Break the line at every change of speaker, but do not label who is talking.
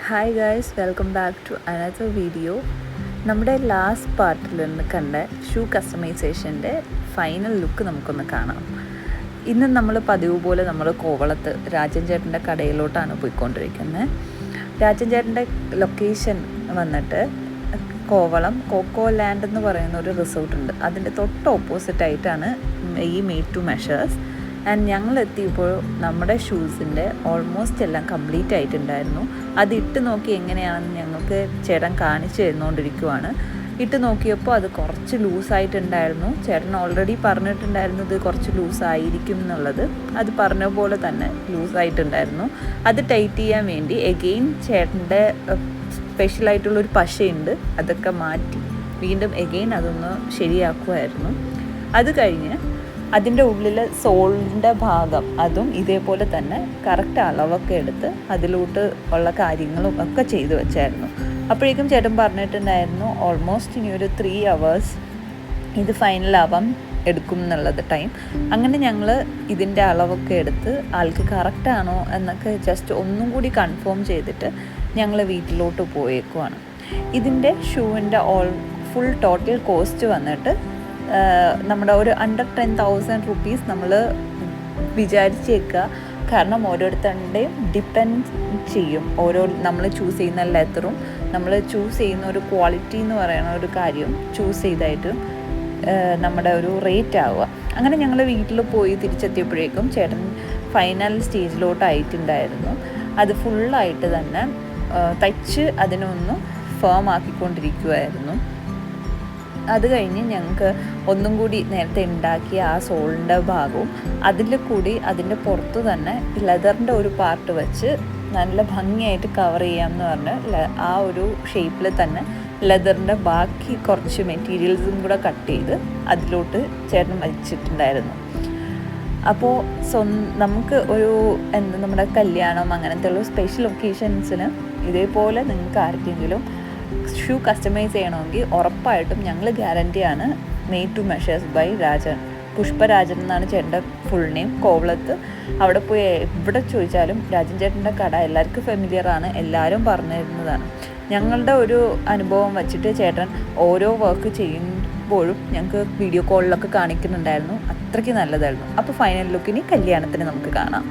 Hi guys, welcome back to another video. നമ്മുടെ last പാർട്ടിൽ നിന്ന് കണ്ട ഷൂ കസ്റ്റമൈസേഷൻ്റെ ഫൈനൽ ലുക്ക് നമുക്കൊന്ന് കാണാം. ഇന്ന് നമ്മൾ പതിവ് പോലെ നമ്മൾ കോവളത്ത് രാജൻ ചേട്ടൻ്റെ കടയിലോട്ടാണ് പോയിക്കൊണ്ടിരിക്കുന്നത്. രാജൻ ചേട്ടൻ്റെ ലൊക്കേഷൻ വന്നിട്ട് കോവളം കോക്കോ ലാൻഡ് എന്ന് പറയുന്ന ഒരു റിസോർട്ടുണ്ട്. അതിൻ്റെ തൊട്ട് ഓപ്പോസിറ്റായിട്ടാണ് ഈ മെയ്ഡ് ടു മെഷേഴ്സ്. ആൻഡ് ഞങ്ങൾ എത്തിയപ്പോൾ നമ്മുടെ ഷൂസിൻ്റെ ഓൾമോസ്റ്റ് എല്ലാം കംപ്ലീറ്റ് ആയിട്ടുണ്ടായിരുന്നു. അത് ഇട്ട് നോക്കി എങ്ങനെയാണെന്ന് ഞങ്ങൾക്ക് ചേട്ടൻ കാണിച്ചു തന്നുകൊണ്ടിരിക്കുവാണ്. ഇട്ട് നോക്കിയപ്പോൾ അത് കുറച്ച് ലൂസായിട്ടുണ്ടായിരുന്നു. ചേട്ടൻ ഓൾറെഡി പറഞ്ഞിട്ടുണ്ടായിരുന്നു ഇത് കുറച്ച് ലൂസായിരിക്കും എന്നുള്ളത്. അത് പറഞ്ഞ പോലെ തന്നെ ലൂസായിട്ടുണ്ടായിരുന്നു. അത് ടൈറ്റ് ചെയ്യാൻ വേണ്ടി എഗെയിൻ ചേട്ടൻ്റെ സ്പെഷ്യലായിട്ടുള്ളൊരു പശയുണ്ട്, അതൊക്കെ മാറ്റി വീണ്ടും എഗെയിൻ അതൊന്ന് ശരിയാക്കുമായിരുന്നു. അത് കഴിഞ്ഞ് അതിൻ്റെ ഉള്ളിൽ സോളിൻ്റെ ഭാഗം അതും ഇതേപോലെ തന്നെ കറക്റ്റ് അളവൊക്കെ എടുത്ത് അതിലോട്ട് ഉള്ള കാര്യങ്ങളും ഒക്കെ ചെയ്തു വെച്ചായിരുന്നു. അപ്പോഴേക്കും ചേട്ടൻ പറഞ്ഞിട്ടുണ്ടായിരുന്നു ഓൾമോസ്റ്റ് ഇനി ഒരു 3 hours ഇത് ഫൈനലാവാൻ എടുക്കും എന്നുള്ളത് ടൈം. അങ്ങനെ ഞങ്ങൾ ഇതിൻ്റെ അളവൊക്കെ എടുത്ത് ആൾക്ക് കറക്റ്റാണോ എന്നൊക്കെ ജസ്റ്റ് ഒന്നും കൂടി കൺഫേം ചെയ്തിട്ട് ഞങ്ങൾ വീട്ടിലോട്ട് പോയേക്കുവാണ്. ഇതിൻ്റെ ഷൂവിൻ്റെ ഫുൾ ടോട്ടൽ കോസ്റ്റ് വന്നിട്ട് നമ്മുടെ ഒരു അണ്ടർ 10,000 rupees നമ്മൾ വിചാരിച്ചേക്കുക. കാരണം ഓരോരുത്തരുടെയും ഡിപ്പെൻഡ് ചെയ്യും നമ്മൾ ചൂസ് ചെയ്യുന്ന ലെതറും നമ്മൾ ചൂസ് ചെയ്യുന്ന ഒരു ക്വാളിറ്റി എന്ന് പറയുന്ന ഒരു കാര്യം ചൂസ് ചെയ്തായിട്ട് നമ്മുടെ ഒരു റേറ്റ് ആവുക. അങ്ങനെ ഞങ്ങൾ വീട്ടിൽ പോയി തിരിച്ചെത്തിയപ്പോഴേക്കും ചേട്ടൻ ഫൈനൽ സ്റ്റേജിലോട്ടായിട്ടുണ്ടായിരുന്നു. അത് ഫുള്ളായിട്ട് തന്നെ തയ്ച്ച് അതിനൊന്ന് ഫേം ആക്കിക്കൊണ്ടിരിക്കുമായിരുന്നു. അത് കഴിഞ്ഞ് ഞങ്ങൾക്ക് ഒന്നും കൂടി നേരത്തെ ഉണ്ടാക്കിയ ആ സോളിൻ്റെ ഭാഗവും അതിൽ കൂടി അതിൻ്റെ പുറത്ത് തന്നെ ലെതറിൻ്റെ ഒരു പാർട്ട് വെച്ച് നല്ല ഭംഗിയായിട്ട് കവർ ചെയ്യാമെന്ന് പറഞ്ഞ് ആ ഒരു ഷേപ്പിൽ തന്നെ ലെതറിൻ്റെ ബാക്കി കുറച്ച് മെറ്റീരിയൽസും കൂടെ കട്ട് ചെയ്ത് അതിലോട്ട് ചേട്ടൻ വലിച്ചിട്ടുണ്ടായിരുന്നു. അപ്പോൾ നമുക്ക് ഒരു നമ്മുടെ കല്യാണം അങ്ങനത്തെ ഉള്ള സ്പെഷ്യൽ ഒക്കേഷൻസിന് ഇതേപോലെ നിങ്ങൾക്ക് ആർക്കെങ്കിലും ഷൂ കസ്റ്റമൈസ് ചെയ്യണമെങ്കിൽ ഉറപ്പായിട്ടും ഞങ്ങൾ ഗ്യാരണ്ടിയാണ് made to measures by Rajan. Pushparajan എന്നാണ് ചേട്ടൻ്റെ ഫുൾ നെയിം. കോവളത്ത് അവിടെ പോയി എവിടെ ചോദിച്ചാലും രാജൻ ചേട്ടൻ്റെ കട എല്ലാവർക്കും ഫെമിലിയറാണ്, എല്ലാവരും പറഞ്ഞു തരുന്നതാണ്. ഞങ്ങളുടെ ഒരു അനുഭവം വച്ചിട്ട് ചേട്ടൻ ഓരോ വർക്ക് ചെയ്യുമ്പോഴും ഞങ്ങൾക്ക് വീഡിയോ കോളിലൊക്കെ കാണിക്കുന്നുണ്ടായിരുന്നു. അത്രയ്ക്ക് നല്ലതായിരുന്നു. അപ്പോൾ ഫൈനൽ ലുക്കിന് കല്യാണത്തിന് നമുക്ക് കാണാം.